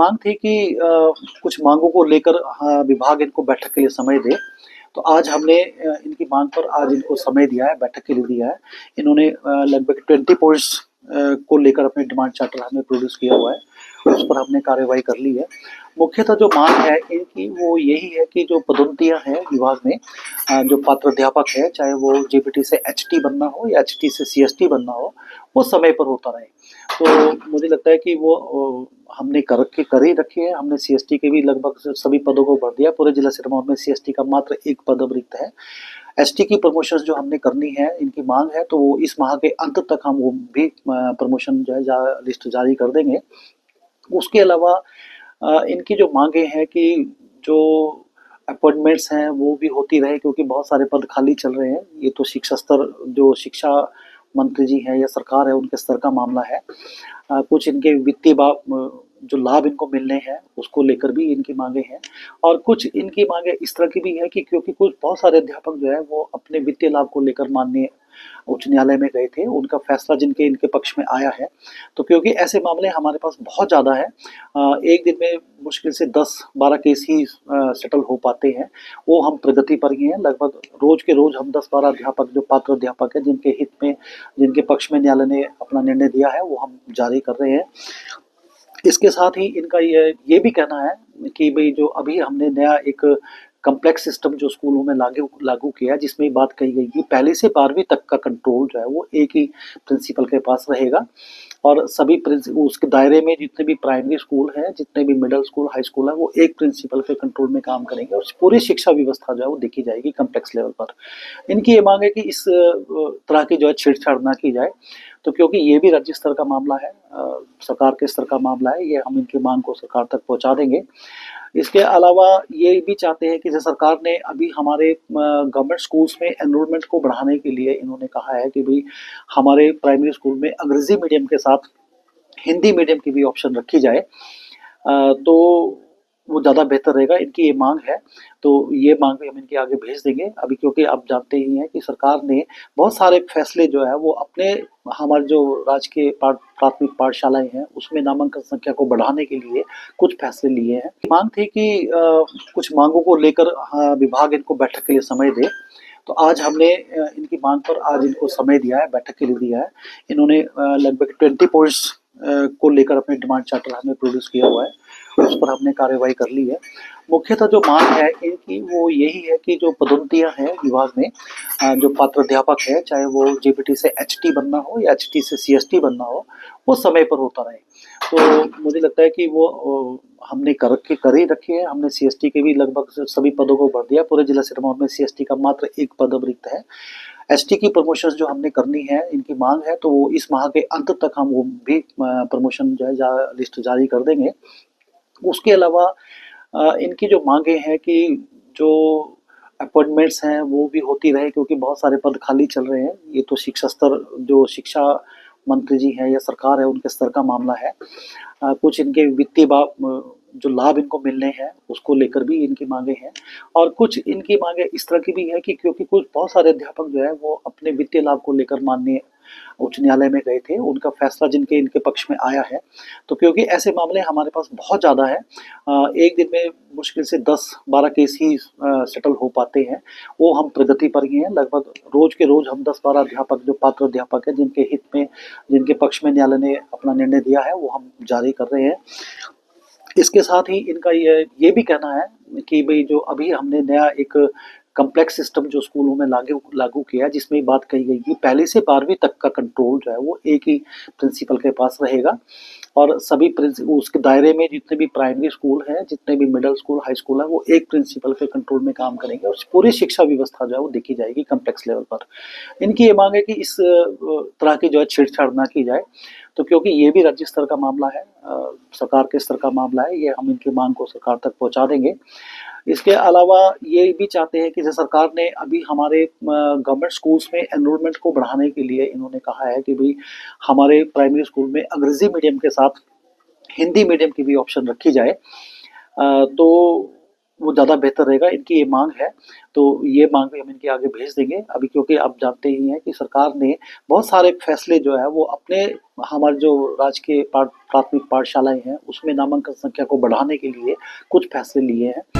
मांग थी कि कुछ मांगों को लेकर विभाग इनको बैठक के लिए समय दे। तो आज हमने इनकी मांग पर आज इनको समय दिया है, बैठक के लिए दिया है। इन्होंने लगभग 20 पॉइंट्स को लेकर अपने डिमांड चार्टर हमें प्रोड्यूस किया हुआ है, उस पर हमने कार्रवाई कर ली है। मुख्यतः जो मांग है इनकी वो यही है कि जो पदोन्नतियां हैं विभाग में, जो पात्र अध्यापक है, चाहे वो जेपीटी से एचटी बनना हो या एचटी से सीएसटी बनना हो, वो समय पर होता रहे। तो मुझे लगता है कि वो हमने कर ही रखी है। हमने सीएसटी के भी लगभग सभी पदों को भर दिया। पूरे जिला सिरमौर में सीएसटी का मात्र एक पद अब रिक्त है। एसटी की प्रमोशंस जो हमने करनी है, इनकी मांग है, तो वो इस माह के अंत तक हम वो भी प्रमोशन जो है लिस्ट जारी कर देंगे। उसके अलावा इनकी जो मांगे हैं कि जो अपॉइंटमेंट्स हैं वो भी होती रहे, क्योंकि बहुत सारे पद खाली चल रहे हैं। ये तो शिक्षा स्तर जो शिक्षा मंत्री जी हैं या सरकार है उनके स्तर का मामला है। कुछ इनके वित्तीय जो लाभ इनको मिलने हैं उसको लेकर भी इनकी मांगे हैं, और कुछ इनकी मांगे इस तरह की भी है कि क्योंकि कुछ बहुत सारे अध्यापक जो है वो अपने वित्तीय लाभ को लेकर माननीय उच्च न्यायालय में गए थे, उनका फैसला जिनके इनके पक्ष में आया है। तो क्योंकि ऐसे मामले हमारे पास बहुत ज़्यादा है, एक दिन में मुश्किल से 10-12 केस ही सेटल हो पाते हैं। वो हम प्रगति पर ही हैं। लगभग रोज के रोज हम 10-12 अध्यापक जो पात्र अध्यापक हैं जिनके हित में, जिनके पक्ष में न्यायालय ने अपना निर्णय दिया है, वो हम जारी कर रहे हैं। इसके साथ ही इनका ये भी कहना है कि भई जो अभी हमने नया एक कॉम्प्लेक्स सिस्टम जो स्कूलों में लागू किया है, जिसमें बात कही गई कि पहली से 12वीं तक का कंट्रोल जो है वो एक ही प्रिंसिपल के पास रहेगा, और सभी उसके दायरे में जितने भी प्राइमरी स्कूल हैं, जितने भी मिडिल स्कूल, हाई स्कूल है, वो एक प्रिंसिपल के कंट्रोल में काम करेंगे, और पूरी शिक्षा व्यवस्था जो है वो देखी जाएगी कॉम्प्लेक्स लेवल पर। इनकी ये मांग है कि इस तरह की जो है छेड़छाड़ ना की जाए। तो क्योंकि ये भी राज्य स्तर का मामला है, सरकार के स्तर का मामला है, ये हम इनकी मांग को सरकार तक पहुंचा देंगे। इसके अलावा ये भी चाहते हैं कि जैसे सरकार ने अभी हमारे गवर्नमेंट स्कूल्स में एनरोलमेंट को बढ़ाने के लिए इन्होंने कहा है कि भाई हमारे प्राइमरी स्कूल में अंग्रेजी मीडियम के साथ हिंदी मीडियम की भी ऑप्शन रखी जाए, तो वो ज़्यादा बेहतर रहेगा। इनकी ये मांग है, तो ये मांग भी हम इनके आगे भेज देंगे। अभी क्योंकि आप जानते ही हैं कि सरकार ने बहुत सारे फैसले जो है वो अपने हमारे जो राजकीय प्राथमिक पाठशालाएं हैं उसमें नामांकन संख्या को बढ़ाने के लिए कुछ फैसले लिए हैं। मांग थी कि कुछ मांगों को लेकर विभाग इनको बैठक के लिए समय दे। तो आज हमने इनकी मांग पर आज इनको समय दिया है, बैठक के लिए दिया है। इन्होंने लगभग 20 पॉइंट्स को लेकर अपने डिमांड चार्टर हमें प्रोड्यूस किया हुआ है, उस पर हमने कार्रवाई कर ली है। मुख्यतः जो मांग है इनकी वो यही है कि जो पदोन्नतियां हैं विभाग में, जो पात्र अध्यापक है, चाहे वो जेपीटी से एचटी बनना हो या एचटी से सीएसटी बनना हो, वो समय पर होता रहे। तो मुझे लगता है कि वो हमने कर ही रखी है। हमने सीएसटी के भी लगभग सभी पदों को भर दिया। पूरे जिला सिरमौर में सीएसटी का मात्र एक पद अब रिक्त है। एसटी की प्रमोशंस जो हमने करनी है, इनकी मांग है, तो वो इस माह के अंत तक हम वो भी प्रमोशन जो है लिस्ट जारी कर देंगे। उसके अलावा इनकी जो मांगे हैं कि जो अपॉइंटमेंट्स हैं वो भी होती रहे, क्योंकि बहुत सारे पद खाली चल रहे हैं। ये तो शिक्षा स्तर जो शिक्षा मंत्री जी हैं या सरकार है उनके स्तर का मामला है। कुछ इनके वित्तीय जो लाभ इनको मिलने हैं उसको लेकर भी इनकी मांगे हैं, और कुछ इनकी मांगे इस तरह की भी है कि क्योंकि कुछ बहुत सारे अध्यापक जो है वो अपने वित्तीय लाभ को लेकर माननीय उच्च न्यायालय में गए थे, उनका फैसला जिनके इनके पक्ष में आया है। तो क्योंकि ऐसे मामले हमारे पास बहुत ज़्यादा है, एक दिन में मुश्किल से 10-12 केस ही सेटल हो पाते हैं। वो हम प्रगति पर ही हैं। लगभग रोज के रोज हम 10-12 अध्यापक जो पात्र अध्यापक हैं जिनके हित में, जिनके पक्ष में न्यायालय ने अपना निर्णय दिया है, वो हम जारी कर रहे हैं। इसके साथ ही इनका ये भी कहना है कि भई जो अभी हमने नया एक कॉम्प्लेक्स सिस्टम जो स्कूलों में लागू किया है, जिसमें बात कही गई कि पहली से 12वीं तक का कंट्रोल जो है वो एक ही प्रिंसिपल के पास रहेगा, और सभी उसके दायरे में जितने भी प्राइमरी स्कूल हैं, जितने भी मिडिल स्कूल, हाई स्कूल है, वो एक प्रिंसिपल के कंट्रोल में काम करेंगे, और पूरी शिक्षा व्यवस्था जो है वो देखी जाएगी कॉम्प्लेक्स लेवल पर। इनकी ये मांग है कि इस तरह की जो है छेड़छाड़ ना की जाए। तो क्योंकि ये भी राज्य स्तर का मामला है, सरकार के स्तर का मामला है, ये हम इनकी मांग को सरकार तक पहुंचा देंगे। इसके अलावा ये भी चाहते हैं कि जैसे सरकार ने अभी हमारे गवर्नमेंट स्कूल्स में एनरोलमेंट को बढ़ाने के लिए इन्होंने कहा है कि भाई हमारे प्राइमरी स्कूल में अंग्रेजी मीडियम के साथ हिंदी मीडियम की भी ऑप्शन रखी जाए, तो वो ज़्यादा बेहतर रहेगा। इनकी ये मांग है, तो ये मांग भी हम इनके आगे भेज देंगे अभी, क्योंकि आप जानते ही हैं कि सरकार ने बहुत सारे फैसले जो है वो अपने हमारे जो राजकीय प्राथमिक पाठशालाएं हैं उसमें नामांकन संख्या को बढ़ाने के लिए कुछ फैसले लिए हैं।